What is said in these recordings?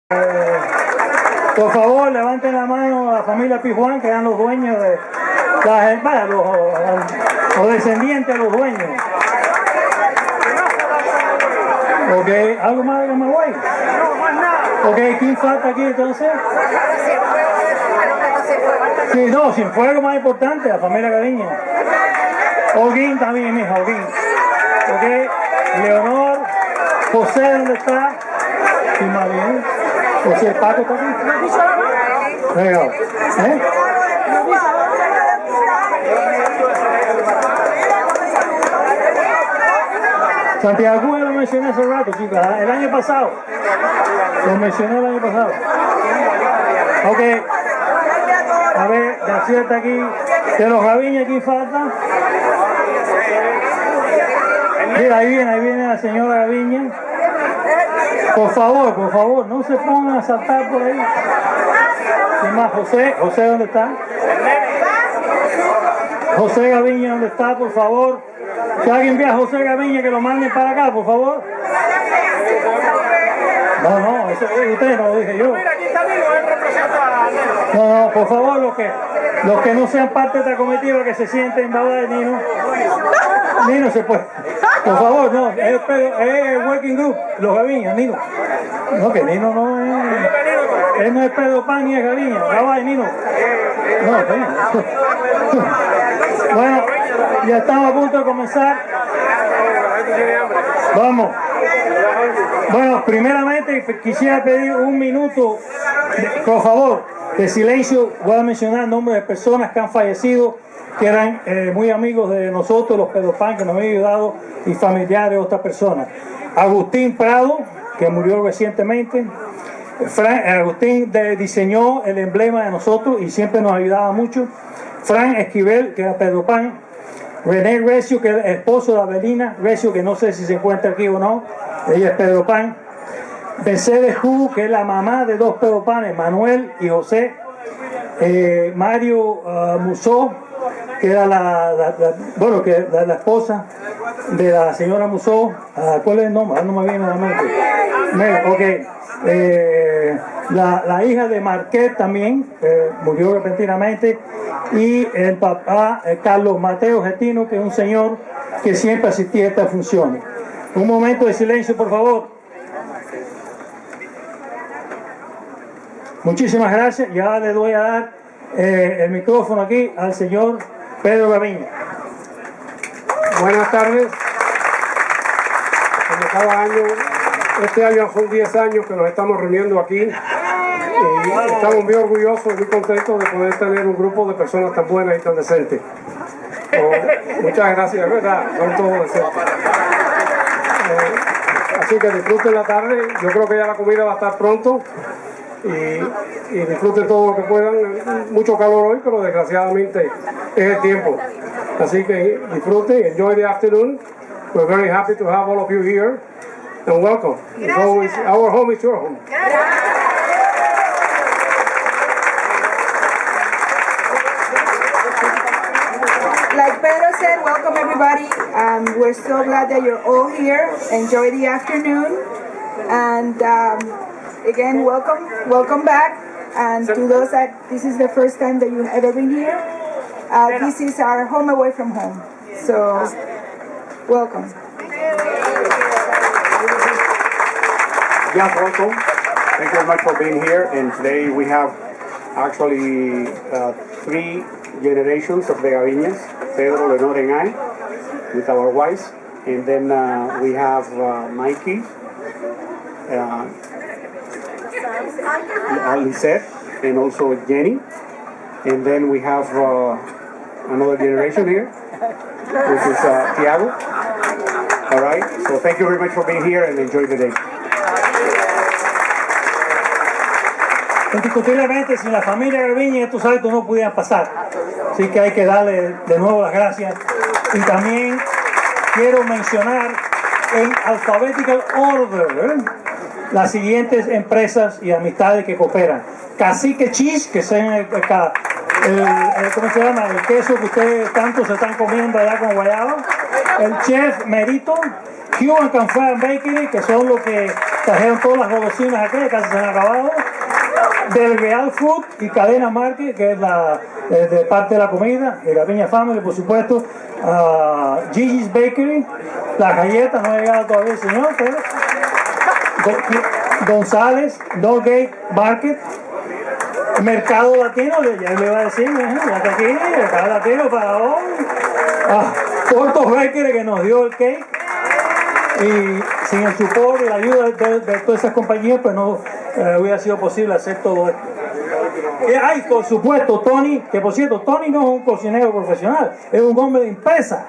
Por favor, levanten la mano a la familia Pijuán, que eran los dueños de los descendientes de los dueños. Ok, ¿algo más de me voy? Ok, ¿quién falta aquí entonces? Sí, no, sin fuego más importante, la familia Cariño. Holguín también, mija, Holguín. Ok, Leonor, José, ¿dónde está? Sí, más bien. José Paco está aquí. Venga. ¿Eh? Santiago Cuba lo mencioné hace rato, chicas, el año pasado. Lo mencioné el año pasado. Ok. A ver, García está aquí. De los Gaviña, ¿quién falta? Mira, ahí viene la señora Gaviña. Por favor, no se pongan a saltar por ahí. ¿Quién más? José, ¿dónde está? José Gaviña, ¿dónde está? Por favor. Si alguien ve a José Gaviña, que lo manden para acá, por favor. No, eso lo dijo usted, no lo dije yo. No, por favor, los que no sean parte de esta comitiva, que se sienten, ¿verdad, Nino? Nino se puede. Por favor, no, es el working group, los Gaviñas, Nino. No, que Nino no es. Él no es Pedro Pan ni es Gaviña. Vaya, Nino. No, bueno, ya estamos a punto de comenzar. Vamos. Bueno, primeramente quisiera pedir un minuto, por favor, de silencio. Voy a mencionar nombres de personas que han fallecido, que eran muy amigos de nosotros, los Pedro Pan, que nos han ayudado, y familiares de otras personas. Agustín Prado, que murió recientemente. Agustín diseñó el emblema de nosotros y siempre nos ayudaba mucho. Frank Esquivel, que era Pedro Pan. René Recio, que es el esposo de Avelina Recio, que no sé si se encuentra aquí o no. Ella es Pedro Pan. Mercedes Hu, que es la mamá de dos Pedro Panes, Manuel y José. Mario Musó, que era la esposa de la señora Musó. ¿Cuál es el nombre? No me viene a la mente. La hija de Marquet también murió repentinamente, y el papá Carlos Mateo Getino, que es un señor que siempre asistía a estas funciones. Un momento de silencio, por favor. Muchísimas gracias. Ya le doy a dar el micrófono aquí al señor Pedro Gaviña. Buenas tardes. Como cada año, este año son 10 años que nos estamos reuniendo aquí y estamos muy orgullosos y muy contentos de poder tener un grupo de personas tan buenas y tan decentes. Muchas gracias, ¿verdad? Son todos decentes. Así que disfruten la tarde. Yo creo que ya la comida va a estar pronto y disfruten todo lo que puedan. Mucho calor hoy, pero desgraciadamente es el tiempo. Así que disfruten, enjoy the afternoon. We're very happy to have all of you here. And welcome. It's always, our home is your home. Like Pedro said, welcome everybody. We're so glad that you're all here. Enjoy the afternoon. And again, welcome back. And to those that this is the first time that you've ever been here, this is our home away from home. So, welcome. Yes, welcome. Thank you very much for being here. And today we have actually 3 generations of the Gaviñas, Pedro, Leonor, and I, with our wives. And then we have Mikey, Lisette, and also Jenny. And then we have another generation here, which is Tiago. All right, so thank you very much for being here and enjoy the day. Indiscutiblemente, sin la familia Gaviña estos actos no pudieran pasar. Así que hay que darle de nuevo las gracias. Y también quiero mencionar en alphabetical order las siguientes empresas y amistades que cooperan. Cacique Cheese, que es ¿cómo se llama? El queso que ustedes tanto se están comiendo allá con guayaba. El chef Merito, Cuban Café and Bakery, que son los que trajeron todas las golosinas aquí, casi se han acabado. Del Real Food y Cadena Market, que es de parte de la comida, de la Peña Family, por supuesto. Gigi's Bakery, las galletas, no ha llegado todavía el señor, pero González, Norgate Market, Mercado Latino, ya le iba a decir, ya está aquí, Mercado Latino para hoy. Porto Bakery, que nos dio el cake, y sin el support y la ayuda de todas esas compañías, pues no hubiera sido posible hacer todo esto. Y hay, por supuesto, Tony, que por cierto, Tony no es un cocinero profesional, es un hombre de empresa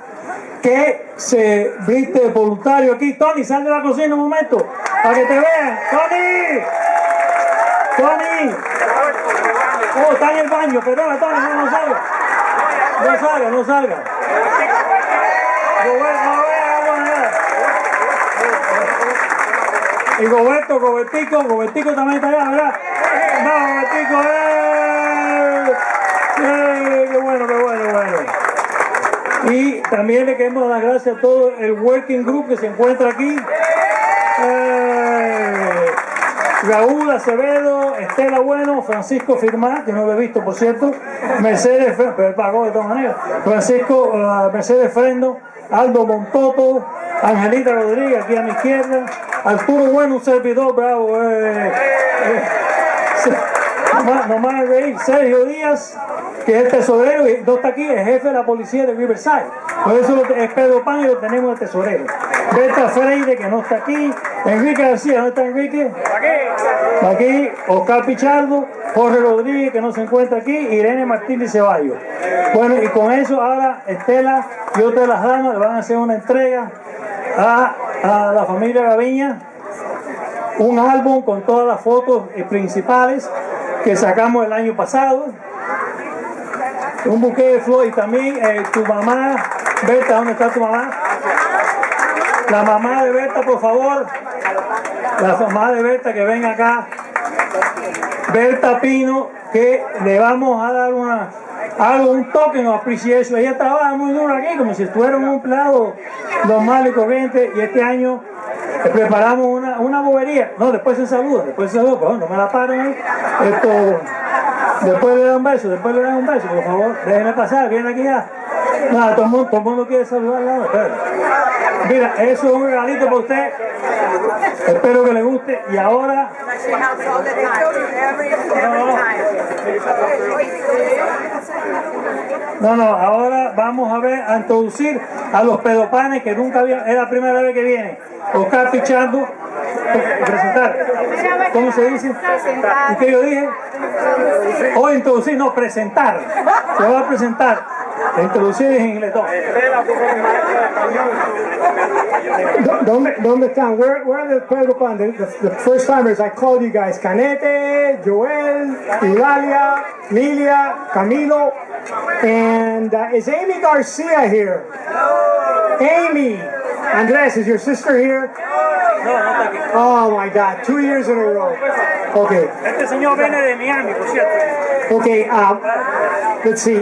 que se viste voluntario aquí. Tony, sal de la cocina un momento, para que te vean. ¡Tony! ¡Tony! Oh, está en el baño, perdona, Tony, no salga. No salga, no salga. Y Robertico también está allá, ¿verdad? No, Robertico, qué bueno. Y también le queremos dar las gracias a todo el working group que se encuentra aquí. Raúl Acevedo, Estela Bueno, Francisco Firmá, que no lo he visto por cierto, Mercedes, pero pagó de todas maneras, Mercedes Frendo, Aldo Montoto, Angelita Rodríguez aquí a mi izquierda, Arturo Bueno, un servidor, bravo, nomás reír, Sergio Díaz, que es tesorero y no está aquí, es jefe de la policía de Riverside, por eso es Pedro Pan y lo tenemos de tesorero. Berta Freire, que no está aquí, Enrique García, ¿dónde está Enrique? Aquí, Oscar Pichardo, Jorge Rodríguez, que no se encuentra aquí, Irene Martínez Ceballos. Bueno, y con eso ahora Estela y otras de las damas le van a hacer una entrega a la familia Gaviña, un álbum con todas las fotos principales que sacamos el año pasado, un buque de flores y también tu mamá, Berta, ¿dónde está tu mamá? La mamá de Berta, por favor, la mamá de Berta que venga acá, Berta Pino, que le vamos a dar un token of appreciation. Ella trabaja muy duro aquí, como si estuviera un empleado normal y corriente, y este año preparamos una bobería. No, después se saluda, pues no me la paren ahí. Después le dan un beso, por favor, déjenme pasar, viene aquí ya. Nada, todo el mundo quiere saludarla. Mira, eso es un regalito para usted. Espero que le guste. Y ahora... ahora vamos a introducir a los pedopanes que nunca habían, es la primera vez que vienen. Oscar Pichando, presentar. ¿Cómo se dice? ¿Y qué yo dije? O introducir, no, presentar. Se va a presentar. Introducir en inglés. ¿Dónde están? Where are the Pedro Pan? The first timers, I called you guys. Canete, Joel, Eulalia, Lilia, Camilo, and is Amy Garcia here? Amy! Andres, is your sister here? Oh my God, 2 years in a row. Okay. Este señor viene de Miami, por cierto. Okay, let's see.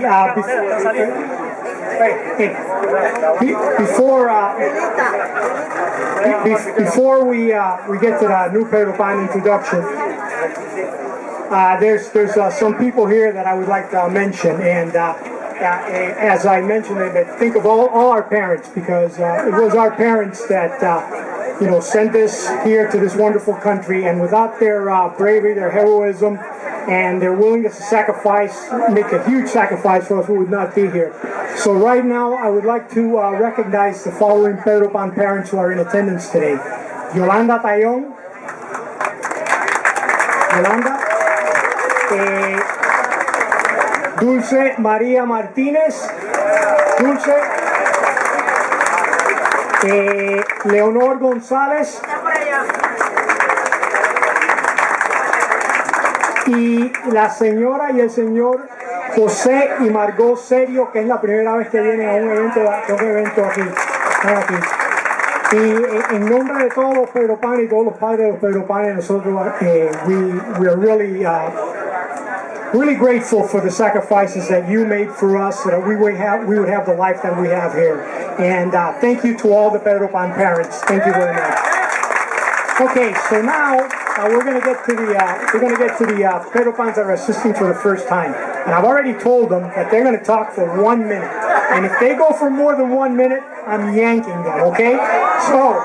Before we get to the new Pedro Pan introduction, there's some people here that I would like to mention, and as I mentioned, think of all our parents, because it was our parents that sent us here to this wonderful country, and without their bravery, their heroism, and their willingness to sacrifice, make a huge sacrifice for us, we would not be here. So right now, I would like to recognize the following Pedro Pan parents who are in attendance today. Yolanda Tayón. Dulce María Martínez. Dulce. Leonor González. Y la señora y el señor José y Margot Serio, que es la primera vez que vienen a un evento aquí. Y en nombre de todos los Pedro Pan y todos los padres de los Pedro Pan, nosotros we are really grateful for the sacrifices that you made for us, so that we would have the life that we have here. And thank you to all the Pedro Pan parents. Thank you very much. Okay, so now we're gonna get to the Pedro Pans that are assisting for the first time, and I've already told them that they're gonna talk for 1 minute, and if they go for more than 1 minute, I'm yanking them. Okay, so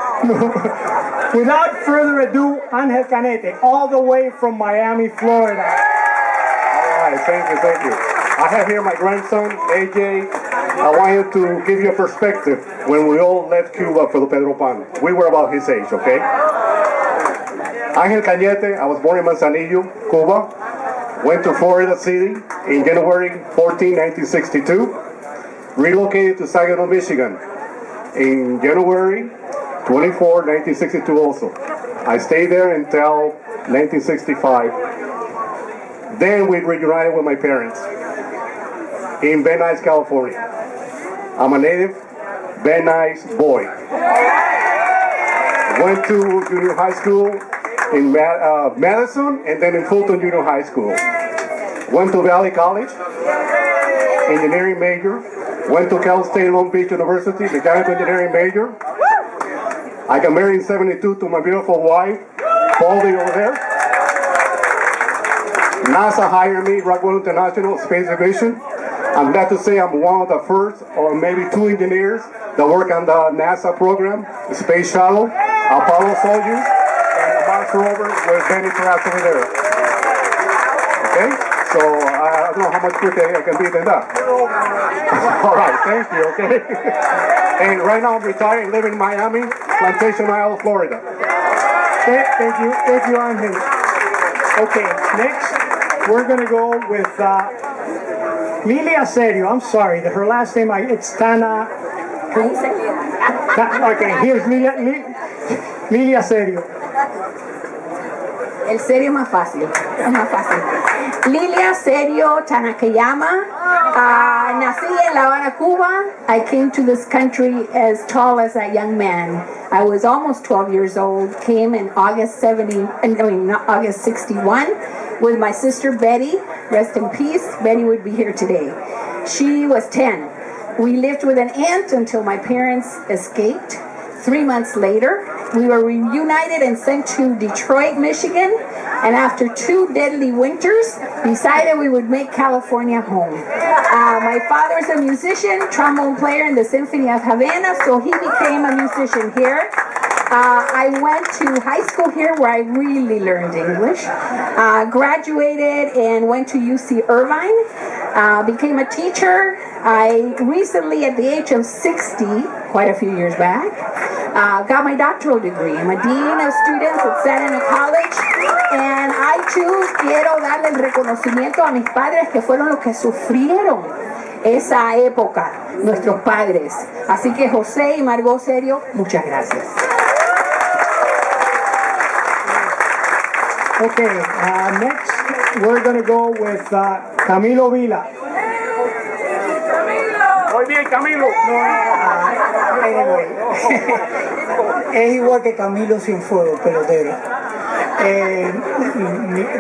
without further ado, Angel Canete, all the way from Miami, Florida. All right, thank you. I have here my grandson, AJ. I want him to give you a perspective when we all left Cuba for the Pedro Pan. We were about his age, okay? Angel Cañete, I was born in Manzanillo, Cuba. Went to Florida City in January 14, 1962. Relocated to Saginaw, Michigan in January 24, 1962 also. I stayed there until 1965. Then we reunited with my parents in Van Nuys, California. I'm a native Van Nuys boy. Went to junior high school in Madison and then in Fulton Junior High School. Went to Valley College, engineering major. Went to Cal State Long Beach University, mechanical engineering major. I got married in 72 to my beautiful wife, Baldy over there. NASA hired me, Rockwell International Space Division. I'm glad to say I'm one of the first, or maybe 2 engineers that work on the NASA program, the Space Shuttle, Apollo Soyuz, and the Mars rover with Benny Perez over there. Okay? So I don't know how much quicker I can be than that. All right, thank you, okay? And right now I'm retired and living in Miami, Plantation Isle, Florida. Thank you, Angel. Okay, next we're gonna go with Lilia Serio. I'm sorry, her last name it's Tana. Okay, here's Lilia Serio. El serio es más fácil, Lilia Serio Tanakayama. Nací en La Habana, Cuba. I came to this country as tall as a young man. I was almost 12 years old. Came in August 61 with my sister Betty. Rest in peace. Betty would be here today. She was 10. We lived with an aunt until my parents escaped. 3 months later, we were reunited and sent to Detroit, Michigan, and after 2 deadly winters, decided we would make California home. My father's a musician, trombone player in the Symphony of Havana, so he became a musician here. I went to high school here where I really learned English. Graduated and went to UC Irvine. Became a teacher. I recently, at the age of 60, quite a few years back, got my doctoral degree. I'm a dean of students at San Ana College, and I too quiero darle el reconocimiento a mis padres que fueron los que sufrieron esa época, nuestros padres. Así que José y Margot Serio, muchas gracias. Okay, next we're gonna go with Camilo Vila. Muy bien, Camilo. Anyway, es igual que Camilo Cienfuegos, pelotero.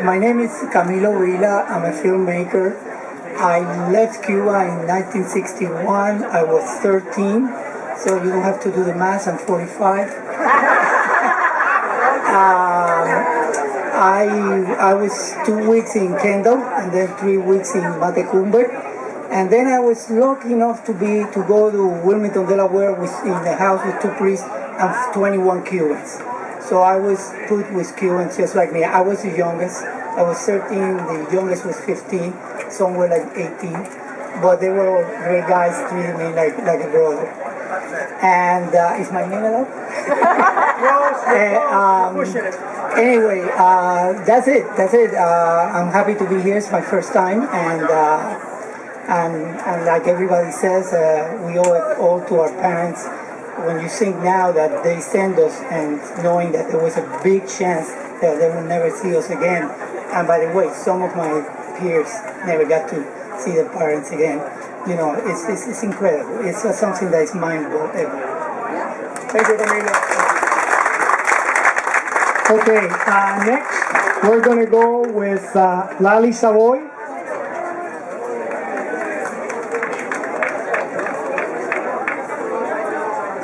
My name is Camilo Vila. I'm a filmmaker. I left Cuba in 1961. I was 13, so you don't have to do the math. I'm 45. I was 2 weeks in Kendall and then 3 weeks in Matecumber. And then I was lucky enough to go to Wilmington, Delaware, in a house with 2 priests and 21 Cubans. So I was put with Cubans just like me. I was the youngest. I was 13. The youngest was 15. Some were like 18. But they were all great guys, treated me like a brother. And is my name allowed? Anyway, that's it. I'm happy to be here. It's my first time, and like everybody says, we owe it all to our parents. When you think now that they send us, and knowing that there was a big chance that they will never see us again. And by the way, some of my peers never got to see their parents again. You know, it's incredible. It's something that is mind-blowing. Thank you, Camilo. Okay, next we're gonna go with Lali Savoy.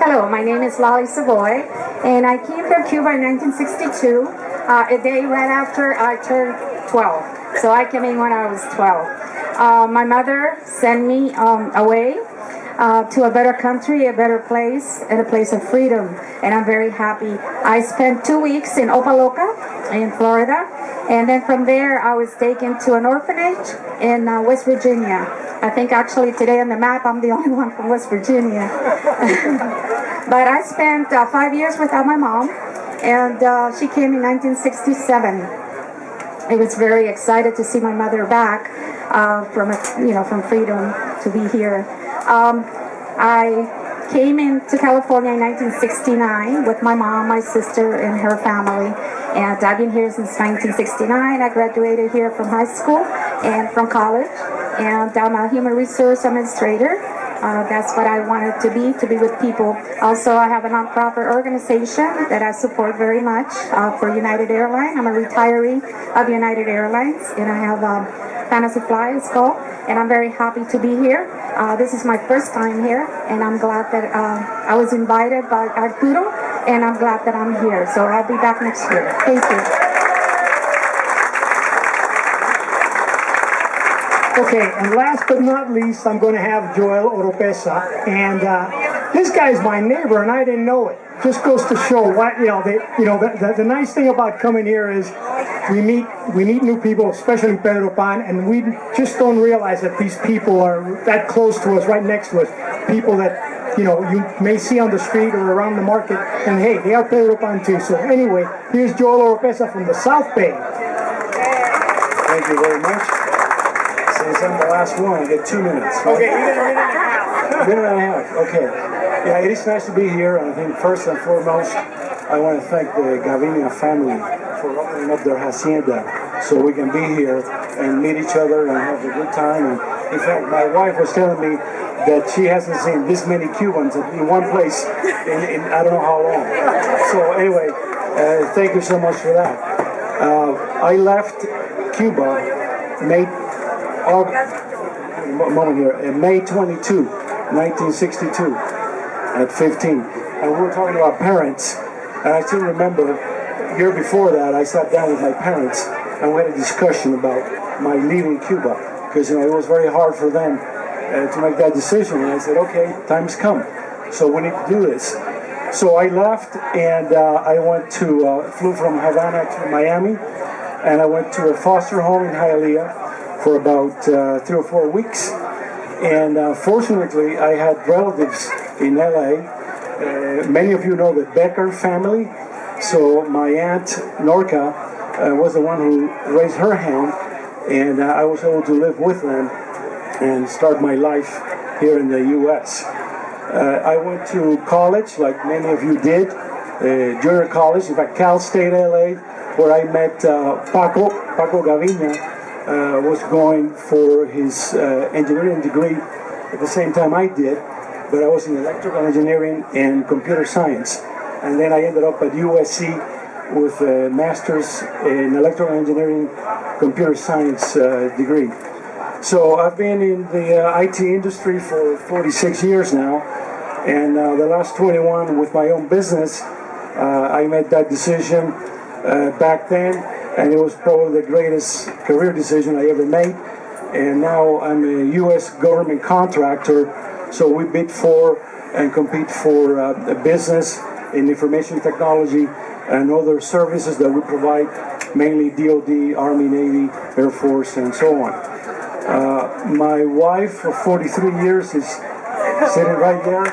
Hello, my name is Lali Savoy, And I came from Cuba in 1962, a day right after I turned 12. So I came in when I was 12. My mother sent me away to a better country, a better place, and a place of freedom. And I'm very happy. I spent 2 weeks in Opaloca in Florida. And then from there, I was taken to an orphanage in West Virginia. I think actually today on the map, I'm the only one from West Virginia. But I spent 5 years without my mom, and she came in 1967. I was very excited to see my mother back from freedom to be here. I came into California in 1969 with my mom, my sister, and her family. And I've been here since 1969. I graduated here from high school and from college. And I'm a human resource administrator. That's what I wanted to be with people. Also, I have a nonprofit organization that I support very much for United Airlines. I'm a retiree of United Airlines, and I have Fantasy Fly, it's called, and I'm very happy to be here. This is my first time here, and I'm glad that I was invited by Arturo, and I'm glad that I'm here. So I'll be back next year. Thank you. Okay, and last but not least, I'm going to have Joel Oropesa, and this guy's my neighbor, and I didn't know it. Just goes to show what the nice thing about coming here is we meet new people, especially Pedro Pan, and we just don't realize that these people are that close to us, right next to us. People that you may see on the street or around the market, and hey, they are Pedro Pan too. So anyway, here's Joel Oropesa from the South Bay. Thank you very much. Since I'm the last one, I get 2 minutes. Right? Okay, minute and a half. Minute and a half, okay. Yeah, it is nice to be here, and I think first and foremost, I want to thank the Gavinia family for opening up their hacienda so we can be here and meet each other and have a good time. And in fact, my wife was telling me that she hasn't seen this many Cubans in one place in I don't know how long. So anyway, thank you so much for that. I left Cuba May 22, 1962, at 15. And we were talking about parents, and I still remember a year before that, I sat down with my parents and we had a discussion about my leaving Cuba, because it was very hard for them to make that decision. And I said, okay, time's come, so we need to do this. So I left, and I went to, flew from Havana to Miami, and I went to a foster home in Hialeah for about 3 or 4 weeks. And fortunately, I had relatives in LA. Many of you know the Becker family. So my aunt, Norca, was the one who raised her hand, and I was able to live with them and start my life here in the U.S. I went to college, like many of you did, junior college, in fact, Cal State LA, where I met Paco Gavinia. Was going for his engineering degree at the same time I did, but I was in electrical engineering and computer science. And then I ended up at USC with a master's in electrical engineering, computer science degree. So I've been in the IT industry for 46 years now, and the last 21 with my own business. I made that decision back then, and it was probably the greatest career decision I ever made. And now I'm a U.S. government contractor, so we bid for and compete for a business in information technology and other services that we provide, mainly DoD, Army, Navy, Air Force, and so on. My wife for 43 years is sitting right there.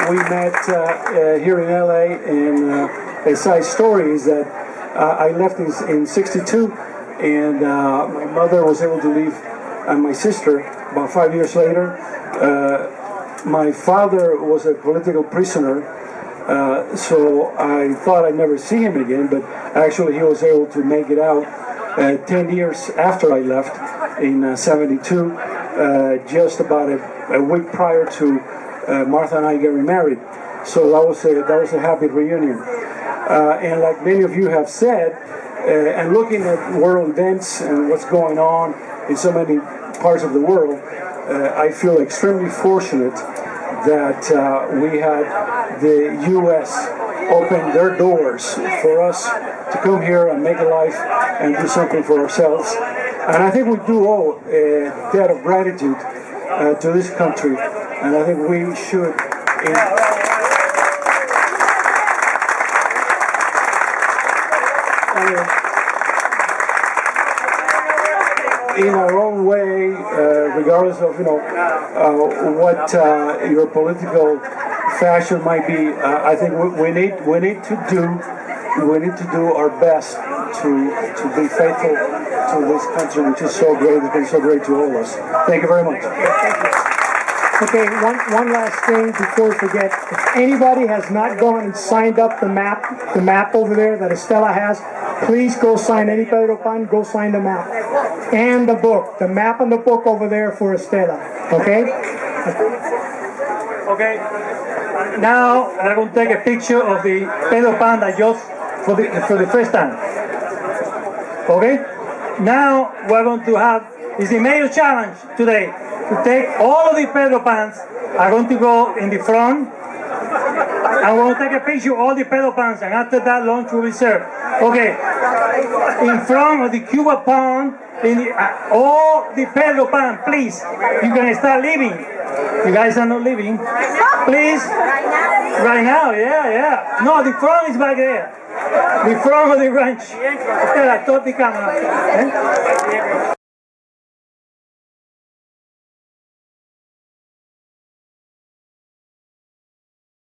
We met here in LA, and a side story is that I left in 62, and my mother was able to leave, and my sister about 5 years later. My father was a political prisoner, so I thought I'd never see him again, but actually he was able to make it out 10 years after I left in 72, just about a week prior to Martha and I getting married. So that was a happy reunion. And like many of you have said, and looking at world events and what's going on in so many parts of the world, I feel extremely fortunate that we had the U.S. open their doors for us to come here and make a life and do something for ourselves. And I think we do owe a debt of gratitude to this country, and I think we should. In our own way, regardless of what your political fashion might be, I think we need to do our best to be faithful to this country, which is so great. It's been so great to all of us. Thank you very much. Okay, one last thing before we forget. If anybody has not gone and signed up the map over there that Estela has, please go sign any Pedro Pan, go sign the map. And the book, the map and the book over there for Estela, okay? Okay, now I'm going to take a picture of the Pedro Pan that just for the first time. Okay, now we're going to have, is the major challenge today, to take all of the Pedro Pans are going to go in the front, and we're going to take a picture of all the Pedro Pans, and after that lunch will be served. Okay, in front of the Cuban pond, all the Pedro Pan, please, you can start leaving. You guys are not leaving. Please, right now, yeah. No, the front is back there. The front of the ranch. Espera, top the camera.